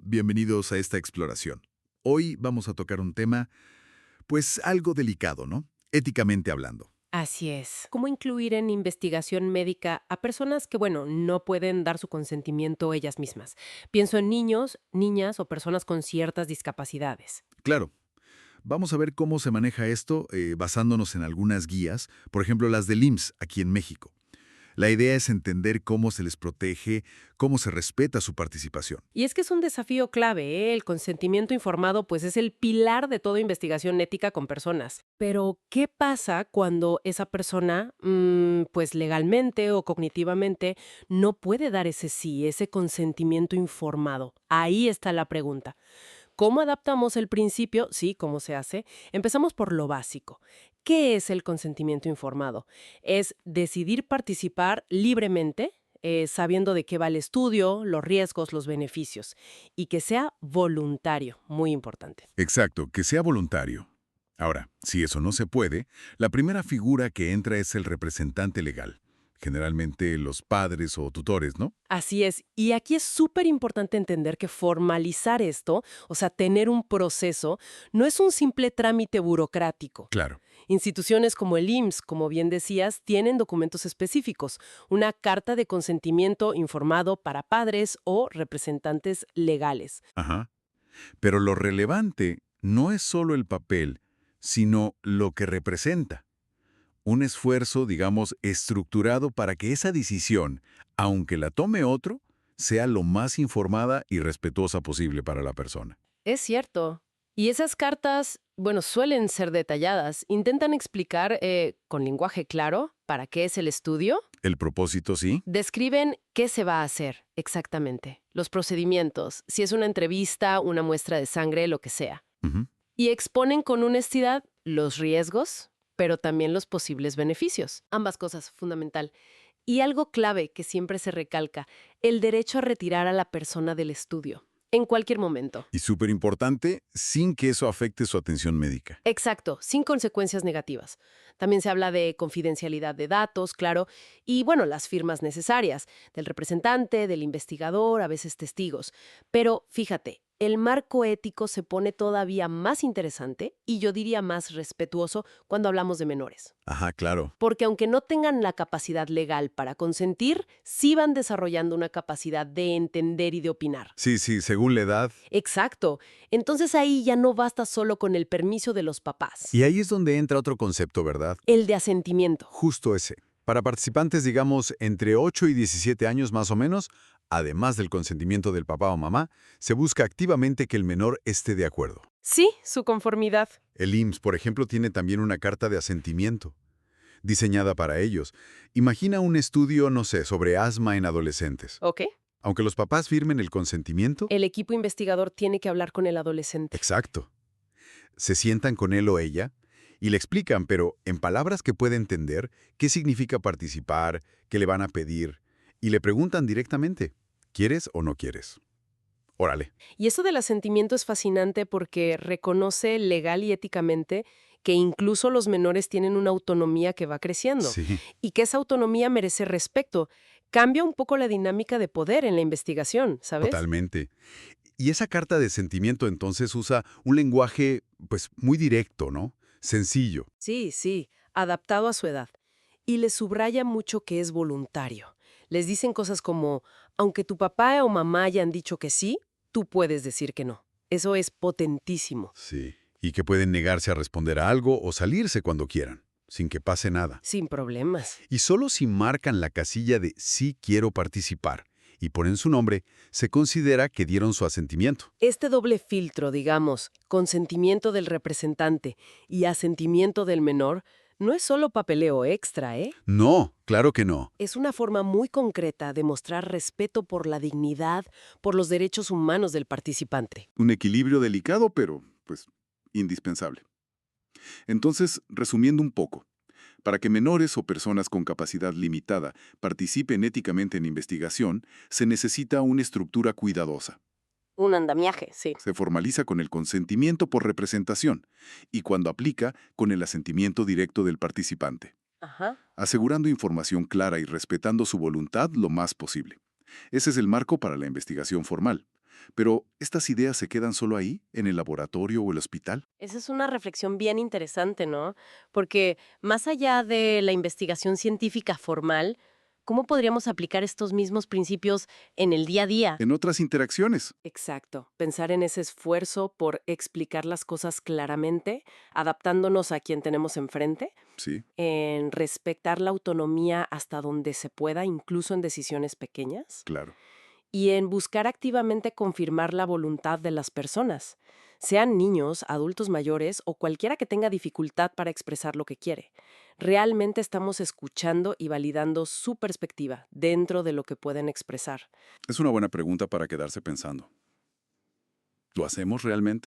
bienvenidos a esta exploración. Hoy vamos a tocar un tema, pues algo delicado, ¿no? Éticamente hablando. Así es. ¿Cómo incluir en investigación médica a personas que, bueno, no pueden dar su consentimiento ellas mismas? Pienso en niños, niñas o personas con ciertas discapacidades. Claro, vamos a ver cómo se maneja esto basándonos en algunas guías, por ejemplo las del IMSS aquí en México. La idea es entender cómo se les protege, cómo se respeta su participación. Y es que es un desafío clave, ¿eh? El consentimiento informado, pues es el pilar de toda investigación ética con personas. Pero, ¿qué pasa cuando esa persona, pues legalmente o cognitivamente, no puede dar ese sí, ese consentimiento informado? Ahí está la pregunta. ¿Cómo adaptamos el principio? Sí, ¿cómo se hace? Empezamos por lo básico. ¿Qué es el consentimiento informado? Es decidir participar libremente, sabiendo de qué va el estudio, los riesgos, los beneficios, y que sea voluntario, muy importante. Exacto, que sea voluntario. Ahora, si eso no se puede, la primera figura que entra es el representante legal. Generalmente los padres o tutores, ¿no? Así es, y aquí es súper importante entender que formalizar esto, o sea, tener un proceso, no es un simple trámite burocrático. Claro. Instituciones como el IMSS, como bien decías, tienen documentos específicos, una carta de consentimiento informado para padres o representantes legales. Ajá. Pero lo relevante no es solo el papel, sino lo que representa. Un esfuerzo, digamos, estructurado para que esa decisión, aunque la tome otro, sea lo más informada y respetuosa posible para la persona. Es cierto. Y esas cartas, bueno, suelen ser detalladas. Intentan explicar con lenguaje claro para qué es el estudio. El propósito sí. Describen qué se va a hacer exactamente, los procedimientos, si es una entrevista, una muestra de sangre, lo que sea. Ujú. Y exponen con honestidad los riesgos, pero también los posibles beneficios. Ambas cosas, fundamental. Y algo clave que siempre se recalca, el derecho a retirar a la persona del estudio, en cualquier momento. Y súper importante, sin que eso afecte su atención médica. Exacto, sin consecuencias negativas. También se habla de confidencialidad de datos, claro, y bueno, las firmas necesarias, del representante, del investigador, a veces testigos. Pero fíjate, el marco ético se pone todavía más interesante y yo diría más respetuoso cuando hablamos de menores. Ajá, claro. Porque aunque no tengan la capacidad legal para consentir, sí van desarrollando una capacidad de entender y de opinar. Sí, sí, según la edad. Exacto. Entonces ahí ya no basta solo con el permiso de los papás. Y ahí es donde entra otro concepto, ¿verdad? El de asentimiento. Justo ese. Para participantes, digamos, entre 8 y 17 años más o menos, además del consentimiento del papá o mamá, se busca activamente que el menor esté de acuerdo. Sí, su conformidad. El IMSS, por ejemplo, tiene también una carta de asentimiento, diseñada para ellos. Imagina un estudio, no sé, sobre asma en adolescentes. ¿Ok? Aunque los papás firmen el consentimiento, El equipo investigador tiene que hablar con el adolescente. exacto. Se sientan con él o ella y le explican, pero en palabras que puede entender, qué significa participar, qué le van a pedir, y le preguntan directamente, ¿quieres o no quieres? Órale. Y eso del asentimiento es fascinante porque reconoce legal y éticamente que incluso los menores tienen una autonomía que va creciendo Sí, y que esa autonomía merece respeto. Cambia un poco la dinámica de poder en la investigación, ¿sabes? totalmente. Y esa carta de sentimiento entonces usa un lenguaje, pues, muy directo, ¿no? Sencillo. Sí, sí, adaptado a su edad. Y les subraya mucho que es voluntario. Les dicen cosas como, aunque tu papá o mamá hayan dicho que sí, tú puedes decir que no. Eso es potentísimo. Sí. Y que pueden negarse a responder a algo o salirse cuando quieran, sin que pase nada. Sin problemas. Y solo si marcan la casilla de sí quiero participar y ponen su nombre, se considera que dieron su asentimiento. Este doble filtro, digamos, consentimiento del representante y asentimiento del menor, no es solo papeleo extra, ¿eh? No, claro que no. Es una forma muy concreta de mostrar respeto por la dignidad, por los derechos humanos del participante. Un equilibrio delicado, pero, pues, indispensable. Entonces, resumiendo un poco, para que menores o personas con capacidad limitada participen éticamente en investigación, se necesita una estructura cuidadosa. Un andamiaje, sí. Se formaliza con el consentimiento por representación y, cuando aplica, con el asentimiento directo del participante, Ajá. asegurando información clara y respetando su voluntad lo más posible. Ese es el marco para la investigación formal. Pero, ¿estas ideas se quedan solo ahí, en el laboratorio o el hospital? Esa es una reflexión bien interesante, ¿no? Porque más allá de la investigación científica formal, ¿cómo podríamos aplicar estos mismos principios en el día a día? En otras interacciones. Exacto, pensar en ese esfuerzo por explicar las cosas claramente, adaptándonos a quien tenemos enfrente, Sí, en respetar la autonomía hasta donde se pueda, incluso en decisiones pequeñas, claro. y en buscar activamente confirmar la voluntad de las personas, sean niños, adultos mayores o cualquiera que tenga dificultad para expresar lo que quiere. Realmente estamos escuchando y validando su perspectiva dentro de lo que pueden expresar. Es una buena pregunta para quedarse pensando. ¿Lo hacemos realmente?